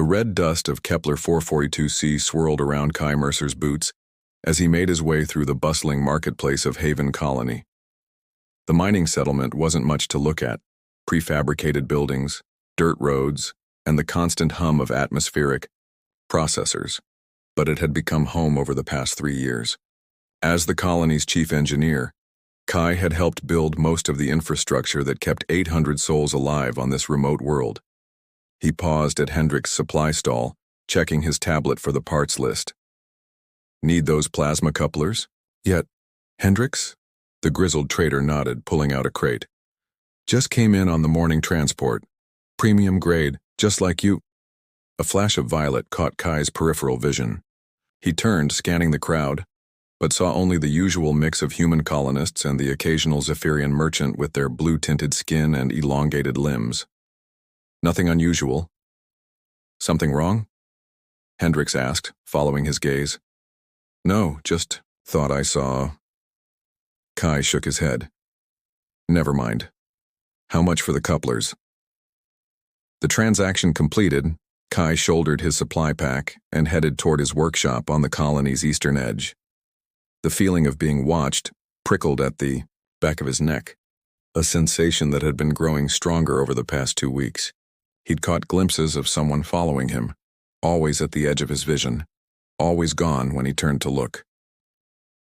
The red dust of Kepler 442c swirled around Kai Mercer's boots as he made his way through the bustling marketplace of Haven Colony. The mining settlement wasn't much to look at: prefabricated buildings, dirt roads, and the constant hum of atmospheric processors. But it had become home over the past 3 years. As the colony's chief engineer, Kai had helped build most of the infrastructure that kept 800 souls alive on this remote world. He paused at Hendrik's supply stall, checking his tablet for the parts list. Need those plasma couplers? Yet, Hendrix? The grizzled trader nodded, pulling out a crate. Just came in on the morning transport. Premium grade, just like you. A flash of violet caught Kai's peripheral vision. He turned, scanning the crowd, but saw only the usual mix of human colonists and the occasional Zephyrian merchant with their blue-tinted skin and elongated limbs. Nothing unusual. Something wrong? Hendrix asked, following his gaze. No, just thought I saw. Kai shook his head. Never mind. How much for the couplers? The transaction completed, Kai shouldered his supply pack and headed toward his workshop on the colony's eastern edge. The feeling of being watched prickled at the back of his neck, a sensation that had been growing stronger over the past 2 weeks. He'd caught glimpses of someone following him, always at the edge of his vision, always gone when he turned to look.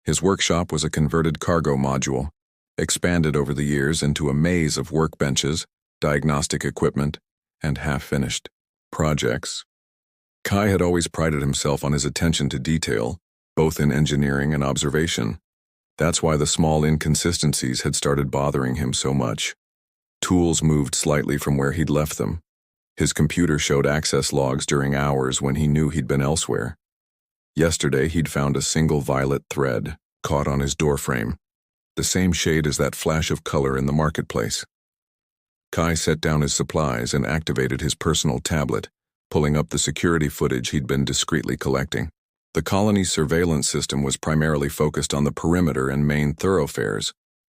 His workshop was a converted cargo module, expanded over the years into a maze of workbenches, diagnostic equipment, and half-finished projects. Kai had always prided himself on his attention to detail, both in engineering and observation. That's why the small inconsistencies had started bothering him so much. Tools moved slightly from where he'd left them. His computer showed access logs during hours when he knew he'd been elsewhere. Yesterday, he'd found a single violet thread caught on his doorframe, the same shade as that flash of color in the marketplace. Kai set down his supplies and activated his personal tablet, pulling up the security footage he'd been discreetly collecting. The colony's surveillance system was primarily focused on the perimeter and main thoroughfares,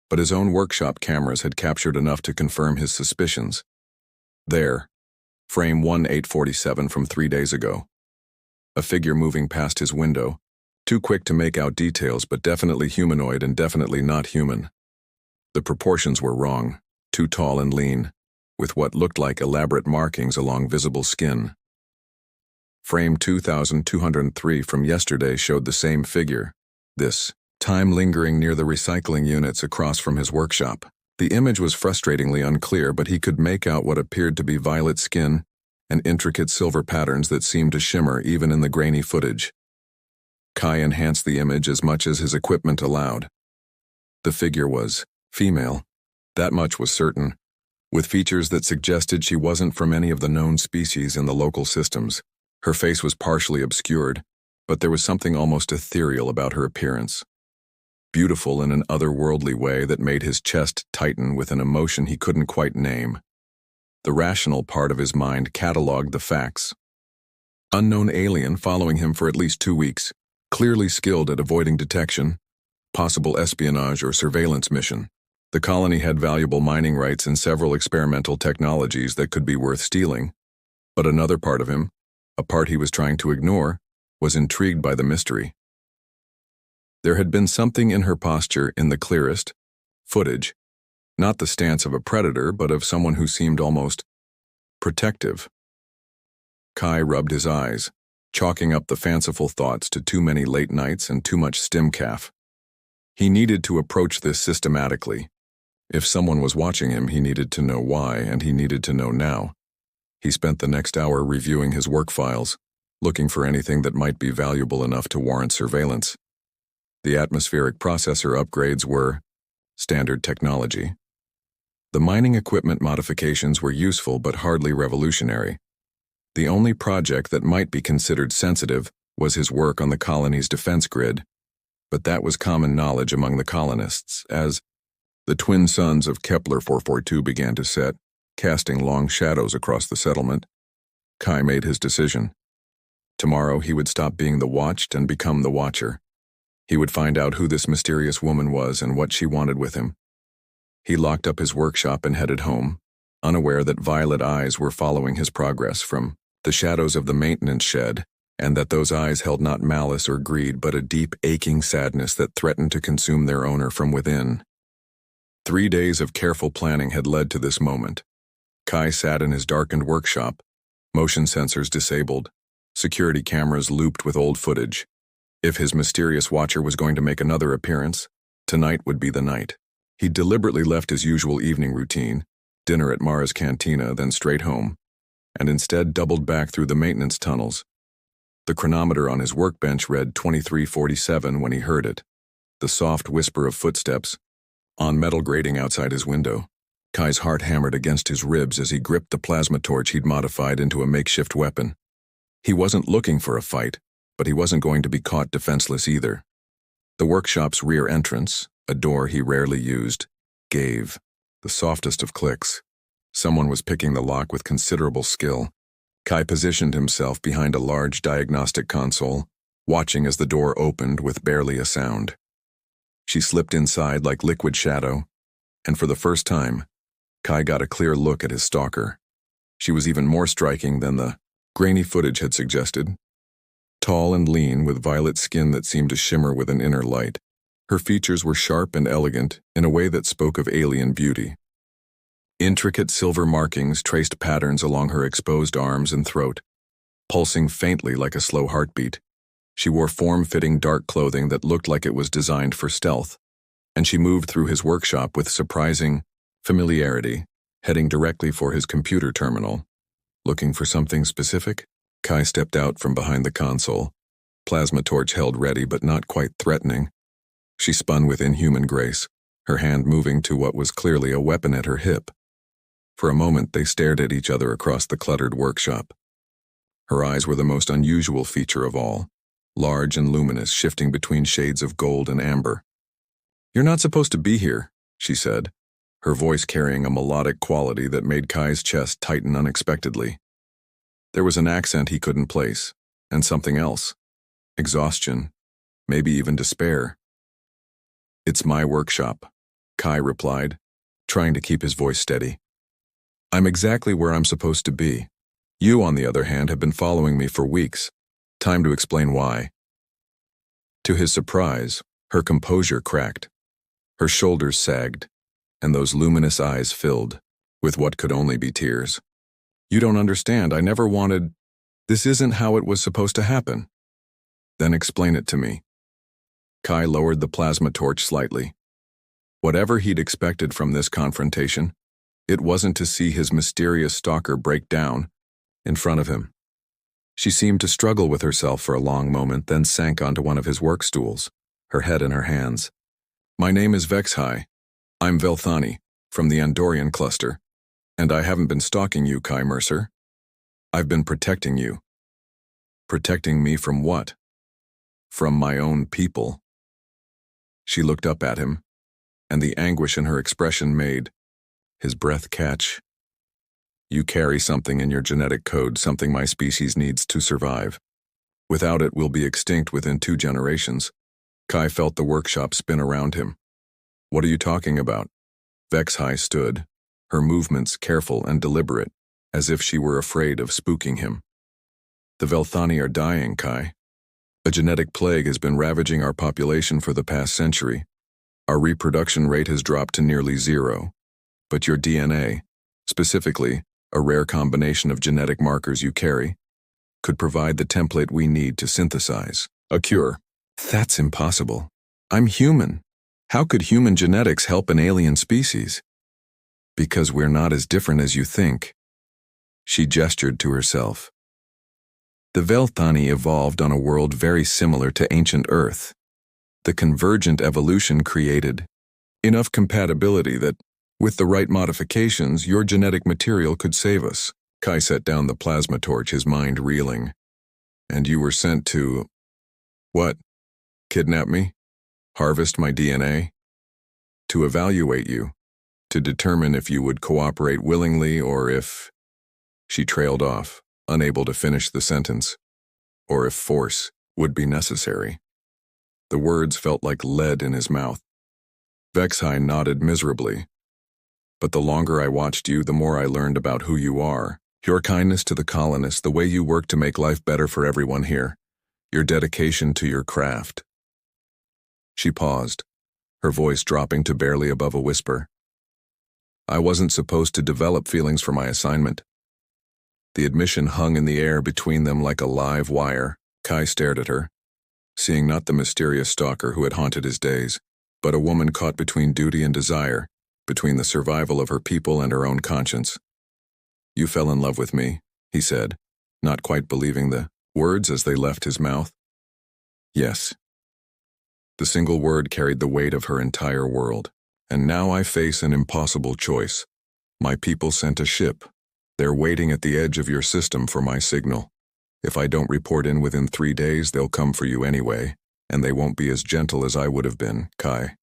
but his own workshop cameras had captured enough to confirm his suspicions. There, frame 1847 from 3 days ago. A figure moving past his window, too quick to make out details, but definitely humanoid and definitely not human. The proportions were wrong, too tall and lean, with what looked like elaborate markings along visible skin. Frame 2203 from yesterday showed the same figure, this time lingering near the recycling units across from his workshop. The image was frustratingly unclear, but he could make out what appeared to be violet skin and intricate silver patterns that seemed to shimmer even in the grainy footage. Kai enhanced the image as much as his equipment allowed. The figure was female, that much was certain, with features that suggested she wasn't from any of the known species in the local systems. Her face was partially obscured, but there was something almost ethereal about her appearance. Beautiful in an otherworldly way that made his chest tighten with an emotion he couldn't quite name. The rational part of his mind cataloged the facts. Unknown alien following him for at least 2 weeks, clearly skilled at avoiding detection, possible espionage or surveillance mission. The colony had valuable mining rights and several experimental technologies that could be worth stealing. But another part of him, a part he was trying to ignore, was intrigued by the mystery. There had been something in her posture in the clearest footage, not the stance of a predator, but of someone who seemed almost protective. Kai rubbed his eyes, chalking up the fanciful thoughts to too many late nights and too much stimcaf. He needed to approach this systematically. If someone was watching him, he needed to know why, and he needed to know now. He spent the next hour reviewing his work files, looking for anything that might be valuable enough to warrant surveillance. The atmospheric processor upgrades were standard technology. The mining equipment modifications were useful but hardly revolutionary. The only project that might be considered sensitive was his work on the colony's defense grid, but that was common knowledge among the colonists as the twin suns of Kepler 442 began to set, casting long shadows across the settlement. Kai made his decision. Tomorrow he would stop being the watched and become the watcher. He would find out who this mysterious woman was and what she wanted with him. He locked up his workshop and headed home, unaware that violet eyes were following his progress from the shadows of the maintenance shed, and that those eyes held not malice or greed but a deep, aching sadness that threatened to consume their owner from within. 3 days of careful planning had led to this moment. Kai sat in his darkened workshop, motion sensors disabled, security cameras looped with old footage. If his mysterious watcher was going to make another appearance, tonight would be the night. He deliberately left his usual evening routine, dinner at Mara's cantina, then straight home, and instead doubled back through the maintenance tunnels. The chronometer on his workbench read 23:47 when he heard it, the soft whisper of footsteps on metal grating outside his window. Kai's heart hammered against his ribs as he gripped the plasma torch he'd modified into a makeshift weapon. He wasn't looking for a fight, but he wasn't going to be caught defenseless either. The workshop's rear entrance, a door he rarely used, gave the softest of clicks. Someone was picking the lock with considerable skill. Kai positioned himself behind a large diagnostic console, watching as the door opened with barely a sound. She slipped inside like liquid shadow, and for the first time, Kai got a clear look at his stalker. She was even more striking than the grainy footage had suggested. Tall and lean, with violet skin that seemed to shimmer with an inner light. Her features were sharp and elegant in a way that spoke of alien beauty. Intricate silver markings traced patterns along her exposed arms and throat, pulsing faintly like a slow heartbeat. She wore form-fitting dark clothing that looked like it was designed for stealth, and she moved through his workshop with surprising familiarity, heading directly for his computer terminal. Looking for something specific? Kai stepped out from behind the console, plasma torch held ready but not quite threatening. She spun with inhuman grace, her hand moving to what was clearly a weapon at her hip. For a moment they stared at each other across the cluttered workshop. Her eyes were the most unusual feature of all, large and luminous, shifting between shades of gold and amber. "You're not supposed to be here," she said, her voice carrying a melodic quality that made Kai's chest tighten unexpectedly. There was an accent he couldn't place, and something else. Exhaustion, maybe even despair. "It's my workshop," Kai replied, trying to keep his voice steady. "I'm exactly where I'm supposed to be. You, on the other hand, have been following me for weeks. Time to explain why." To his surprise, her composure cracked. Her shoulders sagged, and those luminous eyes filled with what could only be tears. "You don't understand. I never wanted... This isn't how it was supposed to happen." "Then explain it to me." Kai lowered the plasma torch slightly. Whatever he'd expected from this confrontation, it wasn't to see his mysterious stalker break down in front of him. She seemed to struggle with herself for a long moment, then sank onto one of his work stools, her head in her hands. "My name is Vexhai. I'm Velthani, from the Andorian cluster, and I haven't been stalking you, Kai Mercer. I've been protecting you." "Protecting me from what?" "From my own people." She looked up at him, and the anguish in her expression made his breath catch. "You carry something in your genetic code, something my species needs to survive. Without it, we'll be extinct within 2 generations. Kai felt the workshop spin around him. "What are you talking about?" Vexhai stood, her movements careful and deliberate, as if she were afraid of spooking him. "The Velthani are dying, Kai. A genetic plague has been ravaging our population for the past century. Our reproduction rate has dropped to nearly 0. But your DNA, specifically a rare combination of genetic markers you carry, could provide the template we need to synthesize a cure." "That's impossible. I'm human. How could human genetics help an alien species?" "Because we're not as different as you think." She gestured to herself. "The Velthani evolved on a world very similar to ancient Earth. The convergent evolution created enough compatibility that, with the right modifications, your genetic material could save us." Kai set down the plasma torch, his mind reeling. "And you were sent to... what? Kidnap me? Harvest my DNA? To evaluate you, to determine if you would cooperate willingly or if..." She trailed off, unable to finish the sentence. "Or if force would be necessary." The words felt like lead in his mouth. Vexhai nodded miserably. "But the longer I watched you, the more I learned about who you are," Your kindness to the colonists, the way you work to make life better for everyone here, your dedication to your craft." She paused, her voice dropping to barely above a whisper. "I wasn't supposed to develop feelings for my assignment." The admission hung in the air between them like a live wire. Kai stared at her, seeing not the mysterious stalker who had haunted his days, but a woman caught between duty and desire, between the survival of her people and her own conscience. "You fell in love with me," he said, not quite believing the words as they left his mouth. "Yes." The single word carried the weight of her entire world. "And now I face an impossible choice. My people sent a ship. They're waiting at the edge of your system for my signal. If I don't report in within 3 days, they'll come for you anyway, and they won't be as gentle as I would have been." Kai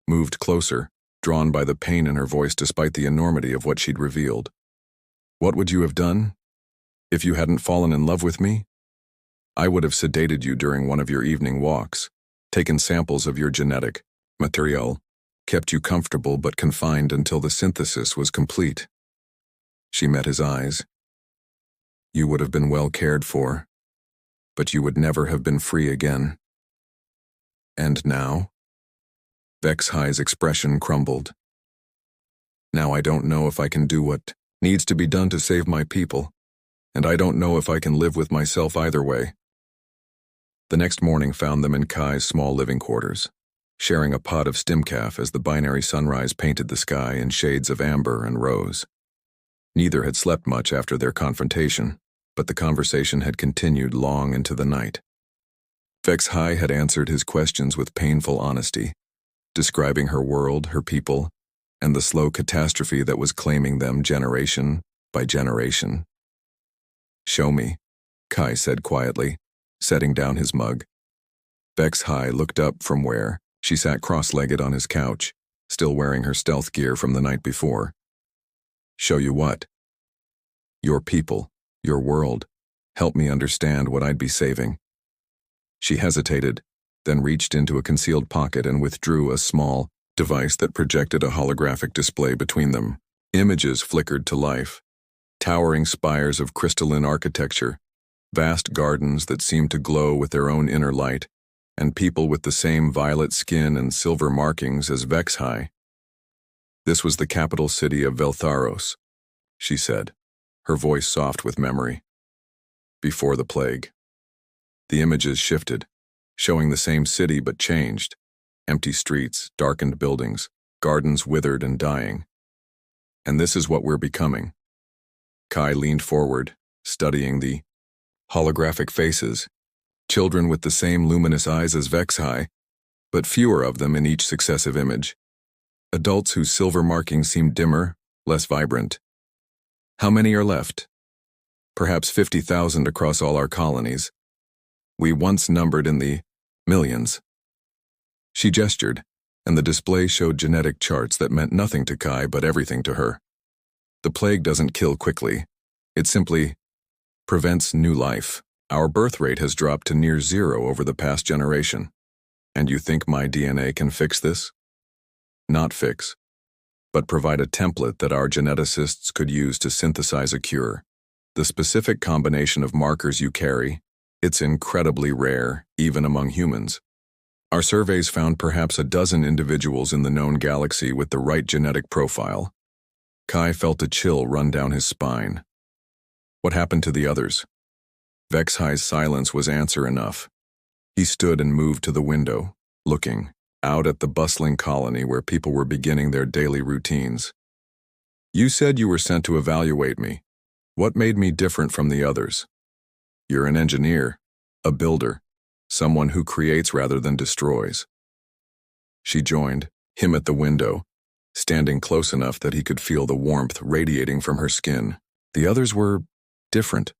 moved closer, drawn by the pain in her voice despite the enormity of what she'd revealed. "What would you have done if you hadn't fallen in love with me? I would have sedated you during one of your evening walks, taken samples of your genetic material, kept you comfortable but confined until the synthesis was complete." She met his eyes. "You would have been well cared for, but you would never have been free again." "And now?" Vexhai's expression crumbled. "Now I don't know if I can do what needs to be done to save my people, and I don't know if I can live with myself either way." The next morning found them in Kai's small living quarters, sharing a pot of stimcaf as the binary sunrise painted the sky in shades of amber and rose. Neither had slept much after their confrontation, but the conversation had continued long into the night. Vexhai had answered his questions with painful honesty, describing her world, her people, and the slow catastrophe that was claiming them generation by generation. "Show me," Kai said quietly, setting down his mug. Vexhai looked up from where she sat cross-legged on his couch, still wearing her stealth gear from the night before. "Show you what?" "Your people, your world. Help me understand what I'd be saving." She hesitated, then reached into a concealed pocket and withdrew a small device that projected a holographic display between them. Images flickered to life. Towering spires of crystalline architecture, vast gardens that seemed to glow with their own inner light, and people with the same violet skin and silver markings as Vexhai. "This was the capital city of Veltharos," she said, her voice soft with memory. "Before the plague." The images shifted, showing the same city but changed. Empty streets, darkened buildings, gardens withered and dying. "And this is what we're becoming." Kai leaned forward, studying the holographic faces, children with the same luminous eyes as Vexhai, but fewer of them in each successive image. Adults whose silver markings seemed dimmer, less vibrant. "How many are left?" "Perhaps 50,000 across all our colonies. We once numbered in the millions." She gestured, and the display showed genetic charts that meant nothing to Kai but everything to her. "The plague doesn't kill quickly. It simply prevents new life. Our birth rate has dropped to near zero over the past generation. And you think my DNA can fix this?" "Not fix, but provide a template that our geneticists could use to synthesize a cure. The specific combination of markers you carry, it's incredibly rare, even among humans. Our surveys found perhaps a dozen individuals in the known galaxy with the right genetic profile." Kai felt a chill run down his spine. "What happened to the others?" Vexhai's silence was answer enough. He stood and moved to the window, looking out at the bustling colony where people were beginning their daily routines. "You said you were sent to evaluate me. What made me different from the others?" "You're an engineer, a builder, someone who creates rather than destroys." She joined him at the window, standing close enough that he could feel the warmth radiating from her skin. The others were different.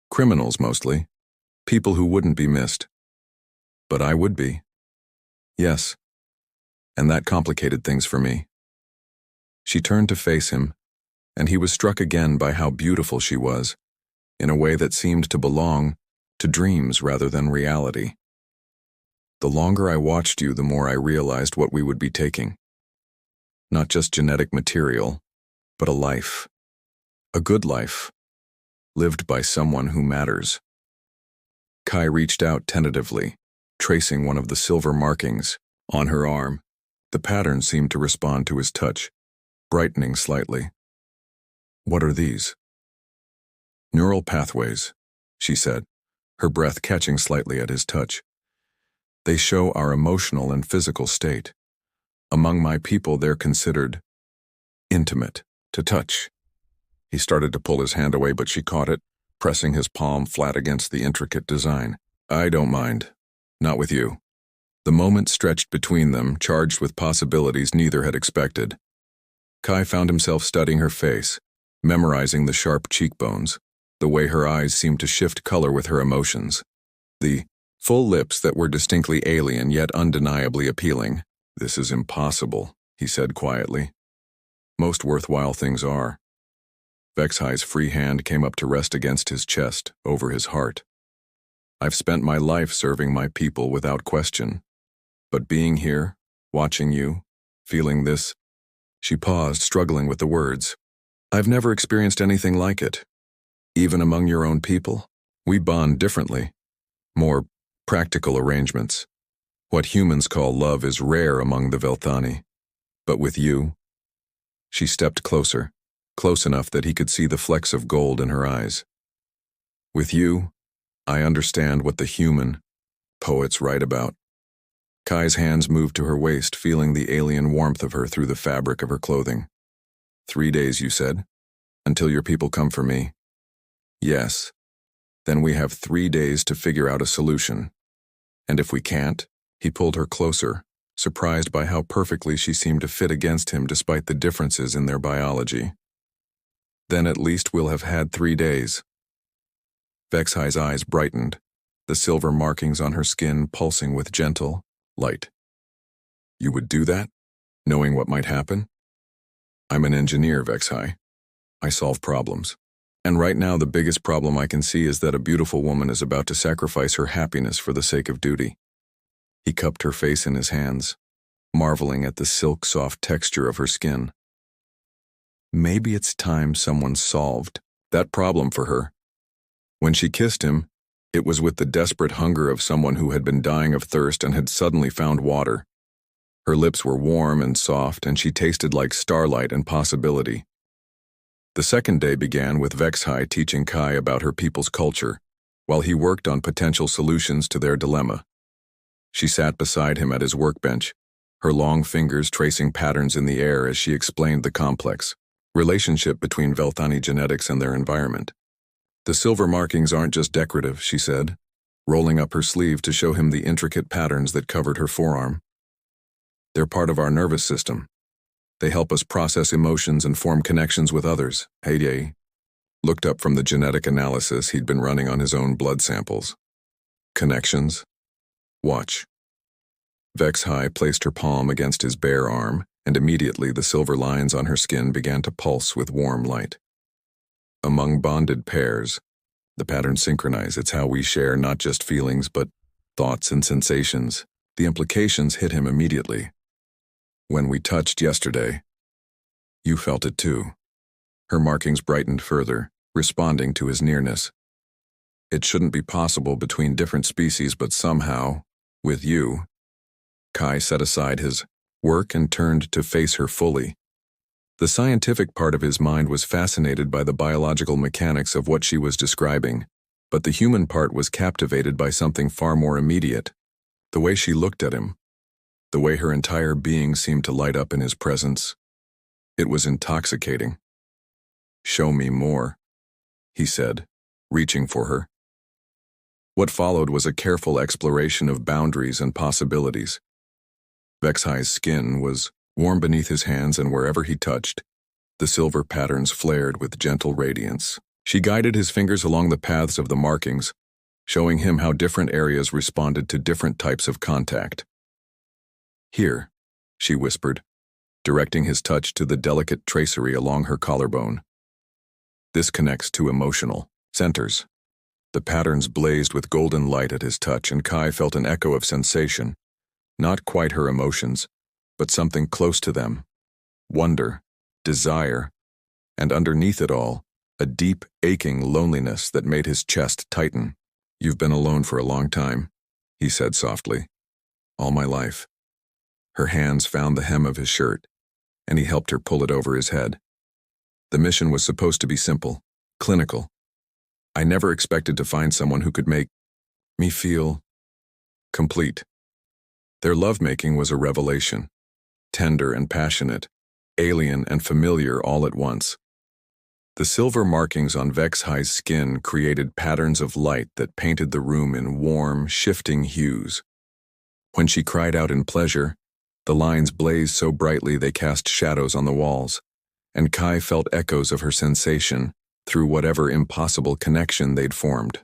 Criminals mostly. People who wouldn't be missed. But I would be. Yes. And that complicated things for me. She turned to face him, and he was struck again by how beautiful she was, in a way that seemed to belong to dreams rather than reality. "The longer I watched you, the more I realized what we would be taking. Not just genetic material, but a life. A good life, lived by someone who matters. Kai reached out tentatively, tracing one of the silver markings on her arm. The pattern seemed to respond to his touch, brightening slightly. "What are these?" "Neural pathways," she said, her breath catching slightly at his touch. "They show our emotional and physical state. Among my people, they're considered intimate to touch." He started to pull his hand away, but she caught it, pressing his palm flat against the intricate design. "I don't mind. Not with you." The moment stretched between them, charged with possibilities neither had expected. Kai found himself studying her face, memorizing the sharp cheekbones, the way her eyes seemed to shift color with her emotions, the full lips that were distinctly alien yet undeniably appealing. "This is impossible," he said quietly. "Most worthwhile things are." Vexhai's free hand came up to rest against his chest, over his heart. "I've spent my life serving my people without question. But being here, watching you, feeling this..." She paused, struggling with the words. "I've never experienced anything like it. Even among your own people, we bond differently. More practical arrangements. What humans call love is rare among the Velthani. But with you..." She stepped closer, close enough that he could see the flecks of gold in her eyes. "With you, I understand what the human poets write about." Kai's hands moved to her waist, feeling the alien warmth of her through the fabric of her clothing. 3 days, you said? Until your people come for me?" "Yes. Then we have 3 days to figure out a solution. And if we can't..." He pulled her closer, surprised by how perfectly she seemed to fit against him despite the differences in their biology. "Then at least we'll have had 3 days." Vexhai's eyes brightened, the silver markings on her skin pulsing with gentle light. "You would do that, knowing what might happen?" "I'm an engineer, Vexhai. I solve problems. And right now the biggest problem I can see is that a beautiful woman is about to sacrifice her happiness for the sake of duty." He cupped her face in his hands, marveling at the silk-soft texture of her skin. Maybe it's time someone solved that problem for her. When she kissed him, it was with the desperate hunger of someone who had been dying of thirst and had suddenly found water. Her lips were warm and soft, and she tasted like starlight and possibility. The second day began with Vexhai teaching Kai about her people's culture, while he worked on potential solutions to their dilemma. She sat beside him at his workbench, her long fingers tracing patterns in the air as she explained the complex relationship between Velthani genetics and their environment. "The silver markings aren't just decorative," she said, rolling up her sleeve to show him the intricate patterns that covered her forearm. "They're part of our nervous system. They help us process emotions and form connections with others." Heyday looked up from the genetic analysis he'd been running on his own blood samples. "Connections? Watch." Vexhai placed her palm against his bare arm, and immediately the silver lines on her skin began to pulse with warm light. "Among bonded pairs, the patterns synchronize. It's how we share not just feelings, but thoughts and sensations." The implications hit him immediately. "When we touched yesterday, you felt it too." Her markings brightened further, responding to his nearness. "It shouldn't be possible between different species, but somehow, with you..." Kai set aside his work and turned to face her fully. The scientific part of his mind was fascinated by the biological mechanics of what she was describing, but the human part was captivated by something far more immediate. The way she looked at him, the way her entire being seemed to light up in his presence. It was intoxicating. "Show me more," he said, reaching for her. What followed was a careful exploration of boundaries and possibilities. Vexhai's skin was warm beneath his hands, and wherever he touched, the silver patterns flared with gentle radiance. She guided his fingers along the paths of the markings, showing him how different areas responded to different types of contact. "Here," she whispered, directing his touch to the delicate tracery along her collarbone. "This connects to emotional centers." The patterns blazed with golden light at his touch, and Kai felt an echo of sensation, not quite her emotions, but something close to them. Wonder, desire, and underneath it all, a deep, aching loneliness that made his chest tighten. "You've been alone for a long time," he said softly. "All my life." Her hands found the hem of his shirt, and he helped her pull it over his head. The mission was supposed to be simple, clinical. "I never expected to find someone who could make me feel complete." Their lovemaking was a revelation, tender and passionate, alien and familiar all at once. The silver markings on Vexhi's skin created patterns of light that painted the room in warm, shifting hues. When she cried out in pleasure, the lines blazed so brightly they cast shadows on the walls, and Kai felt echoes of her sensation through whatever impossible connection they'd formed.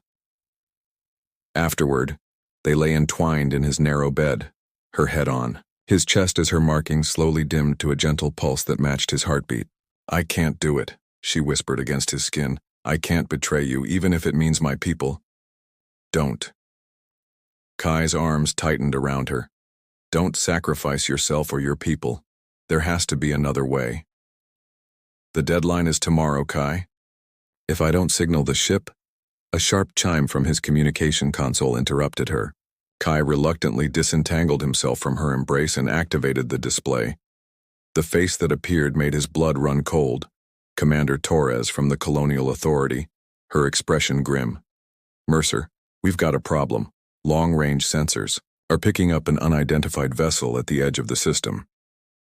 Afterward, they lay entwined in his narrow bed, her head on, his chest as her markings slowly dimmed to a gentle pulse that matched his heartbeat. "I can't do it," she whispered against his skin. "I can't betray you, even if it means my people." "Don't." Kai's arms tightened around her. "Don't sacrifice yourself or your people. There has to be another way." "The deadline is tomorrow, Kai." "If I don't signal the ship?" A sharp chime from his communication console interrupted her. Kai reluctantly disentangled himself from her embrace and activated the display. The face that appeared made his blood run cold. Commander Torres from the Colonial Authority, her expression grim. "Mercer, we've got a problem. Long-range sensors are picking up an unidentified vessel at the edge of the system.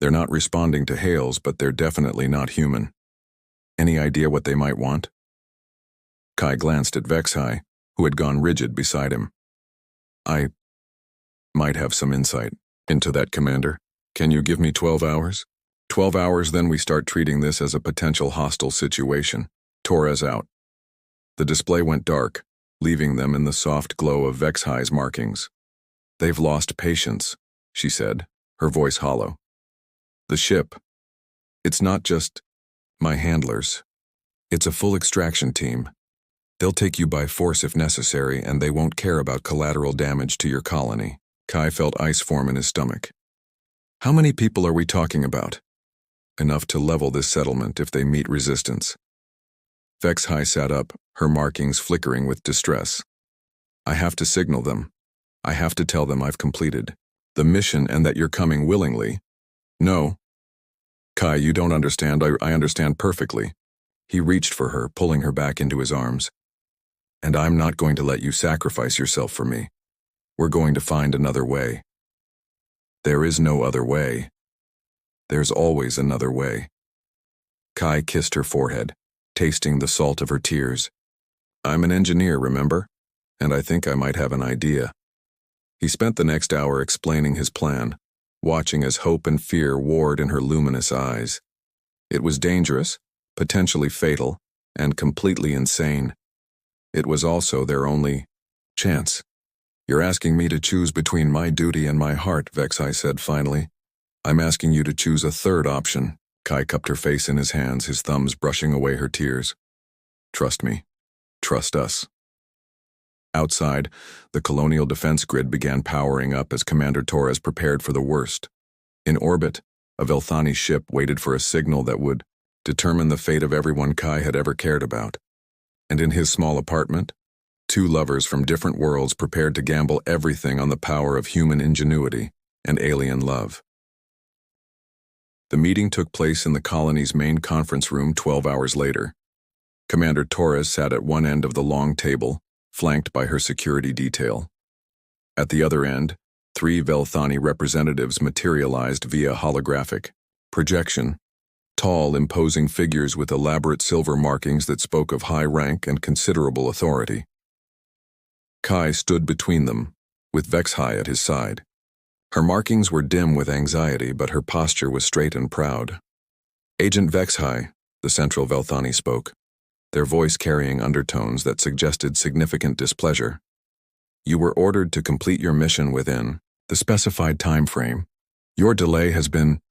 They're not responding to hails, but they're definitely not human. Any idea what they might want?" Kai glanced at Vexhi, who had gone rigid beside him. "I might have some insight into that, Commander. Can you give me 12 hours? 12 hours, then we start treating this as a potential hostile situation." Torres out. The display went dark, leaving them in the soft glow of Vexhi's markings. "They've lost patience," she said, her voice hollow. "The ship. It's not just my handlers. It's a full extraction team. They'll take you by force if necessary, and they won't care about collateral damage to your colony." Kai felt ice form in his stomach. "How many people are we talking about?" "Enough to level this settlement if they meet resistance." Vexhi sat up, her markings flickering with distress. "I have to signal them. I have to tell them I've completed the mission and that you're coming willingly." "No." "Kai, you don't understand. I understand perfectly." He reached for her, pulling her back into his arms. "And I'm not going to let you sacrifice yourself for me. We're going to find another way." "There is no other way. There's always another way." Kai kissed her forehead, tasting the salt of her tears. "I'm an engineer, remember? And I think I might have an idea." He spent the next hour explaining his plan, watching as hope and fear warred in her luminous eyes. It was dangerous, potentially fatal, and completely insane. It was also their only chance. "You're asking me to choose between my duty and my heart," Vexhi said finally. "I'm asking you to choose a third option." Kai cupped her face in his hands, his thumbs brushing away her tears. "Trust me. Trust us." Outside, the Colonial Defense Grid began powering up as Commander Torres prepared for the worst. In orbit, a Velthani ship waited for a signal that would determine the fate of everyone Kai had ever cared about. And in his small apartment, two lovers from different worlds prepared to gamble everything on the power of human ingenuity and alien love. The meeting took place in the colony's main conference room 12 hours later. Commander Torres sat at one end of the long table, flanked by her security detail. At the other end, 3 Velthani representatives materialized via holographic projection, tall, imposing figures with elaborate silver markings that spoke of high rank and considerable authority. Kai stood between them, with Vexhi at his side. Her markings were dim with anxiety, but her posture was straight and proud. "Agent Vexhi," the central Velthani spoke, their voice carrying undertones that suggested significant displeasure. "You were ordered to complete your mission within the specified time frame. Your delay has been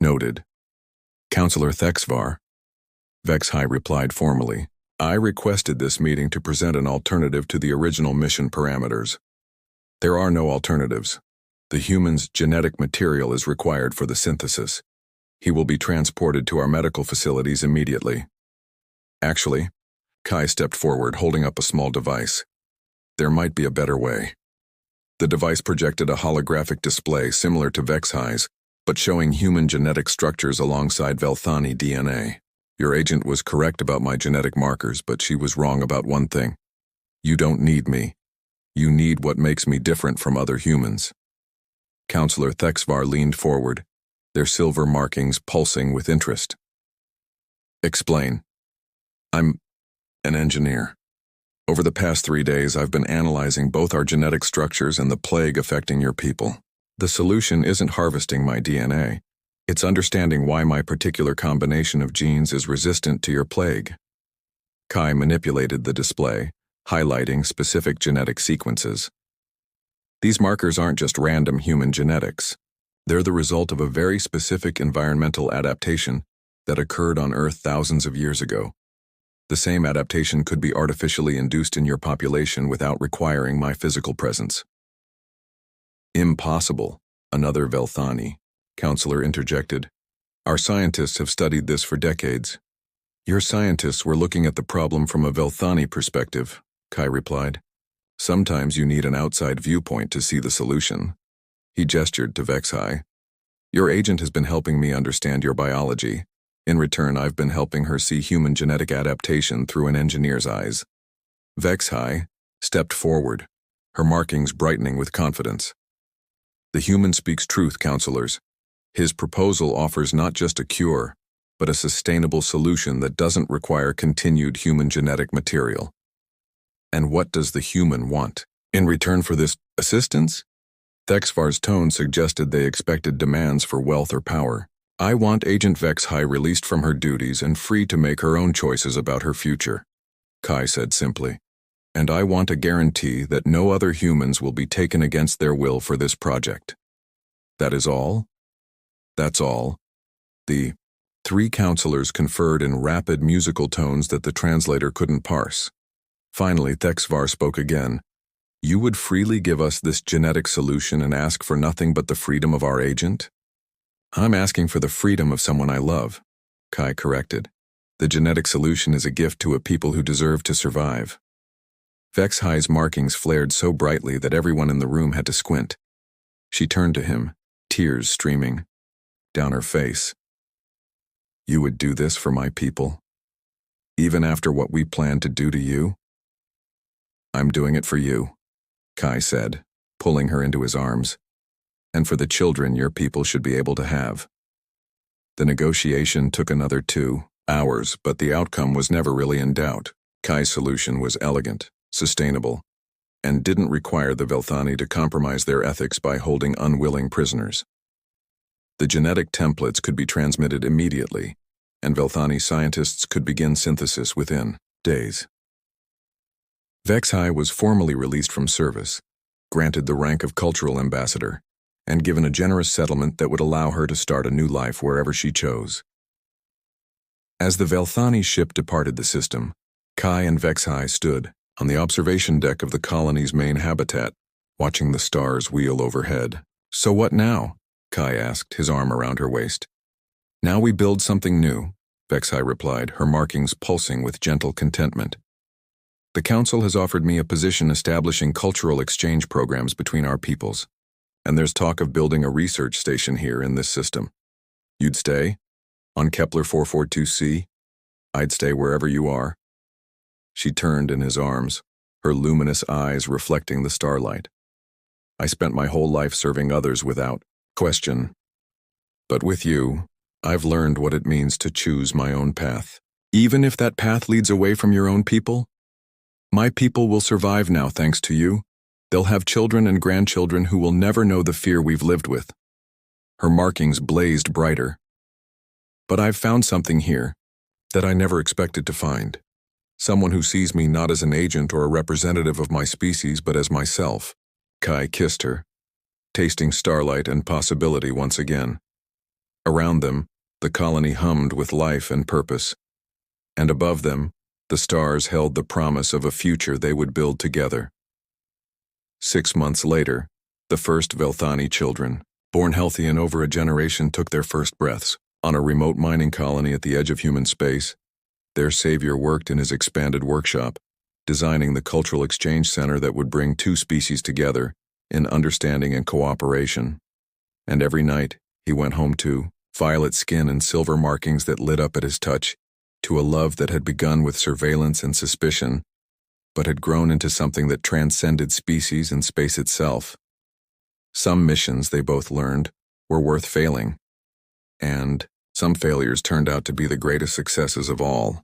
noted." "Counselor Thexvar," Vexhi replied formally, "I requested this meeting to present an alternative to the original mission parameters. There are no alternatives. The human's genetic material is required for the synthesis. He will be transported to our medical facilities immediately." Actually, Kai stepped forward, holding up a small device. There might be a better way. The device projected a holographic display similar to Vexhi's, but showing human genetic structures alongside Velthani DNA. Your agent was correct about my genetic markers, but she was wrong about one thing. You don't need me. You need what makes me different from other humans. Counselor Thexvar leaned forward, their silver markings pulsing with interest. Explain. I'm an engineer. Over the past 3 days, I've been analyzing both our genetic structures and the plague affecting your people. The solution isn't harvesting my DNA. It's understanding why my particular combination of genes is resistant to your plague. Kai manipulated the display, highlighting specific genetic sequences. These markers aren't just random human genetics. They're the result of a very specific environmental adaptation that occurred on Earth thousands of years ago. The same adaptation could be artificially induced in your population without requiring my physical presence. Impossible, another Velthani, Counselor interjected. Our scientists have studied this for decades. Your scientists were looking at the problem from a Velthani perspective, Kai replied. Sometimes you need an outside viewpoint to see the solution. He gestured to Vexhi. Your agent has been helping me understand your biology. In return, I've been helping her see human genetic adaptation through an engineer's eyes. Vexhi stepped forward, her markings brightening with confidence. The human speaks truth, counselors. His proposal offers not just a cure, but a sustainable solution that doesn't require continued human genetic material. And what does the human want? In return for this assistance? Thexvar's tone suggested they expected demands for wealth or power. I want Agent Vexhi released from her duties and free to make her own choices about her future, Kai said simply. And I want a guarantee that no other humans will be taken against their will for this project. That is all? That's all. The 3 counselors conferred in rapid musical tones that the translator couldn't parse. Finally, Thexvar spoke again. You would freely give us this genetic solution and ask for nothing but the freedom of our agent? I'm asking for the freedom of someone I love, Kai corrected. The genetic solution is a gift to a people who deserve to survive. Vexhi's markings flared so brightly that everyone in the room had to squint. She turned to him, tears streaming down her face. You would do this for my people? Even after what we planned to do to you? I'm doing it for you, Kai said, pulling her into his arms. And for the children your people should be able to have. The negotiation took another 2 hours, but the outcome was never really in doubt. Kai's solution was elegant, sustainable, and didn't require the Velthani to compromise their ethics by holding unwilling prisoners. The genetic templates could be transmitted immediately, and Velthani scientists could begin synthesis within days. Vexhi was formally released from service, granted the rank of cultural ambassador, and given a generous settlement that would allow her to start a new life wherever she chose. As the Velthani ship departed the system, Kai and Vexhi stood on the observation deck of the colony's main habitat, watching the stars wheel overhead. So what now? Kai asked, his arm around her waist. Now we build something new, Vexhi replied, her markings pulsing with gentle contentment. The Council has offered me a position establishing cultural exchange programs between our peoples. And there's talk of building a research station here in this system. You'd stay? On Kepler 442c? I'd stay wherever you are. She turned in his arms, her luminous eyes reflecting the starlight. I spent my whole life serving others without question. But with you, I've learned what it means to choose my own path. Even if that path leads away from your own people? My people will survive now thanks to you. They'll have children and grandchildren who will never know the fear we've lived with. Her markings blazed brighter. But I've found something here that I never expected to find. Someone who sees me not as an agent or a representative of my species, but as myself. Kai kissed her, tasting starlight and possibility once again. Around them, the colony hummed with life and purpose. And above them, the stars held the promise of a future they would build together. 6 months later, the first Velthani children, born healthy in over a generation, took their first breaths on a remote mining colony at the edge of human space. Their savior worked in his expanded workshop, designing the cultural exchange center that would bring two species together in understanding and cooperation. And every night, he went home to violet skin and silver markings that lit up at his touch, to a love that had begun with surveillance and suspicion, but had grown into something that transcended species and space itself. Some missions, they both learned, were worth failing, and some failures turned out to be the greatest successes of all.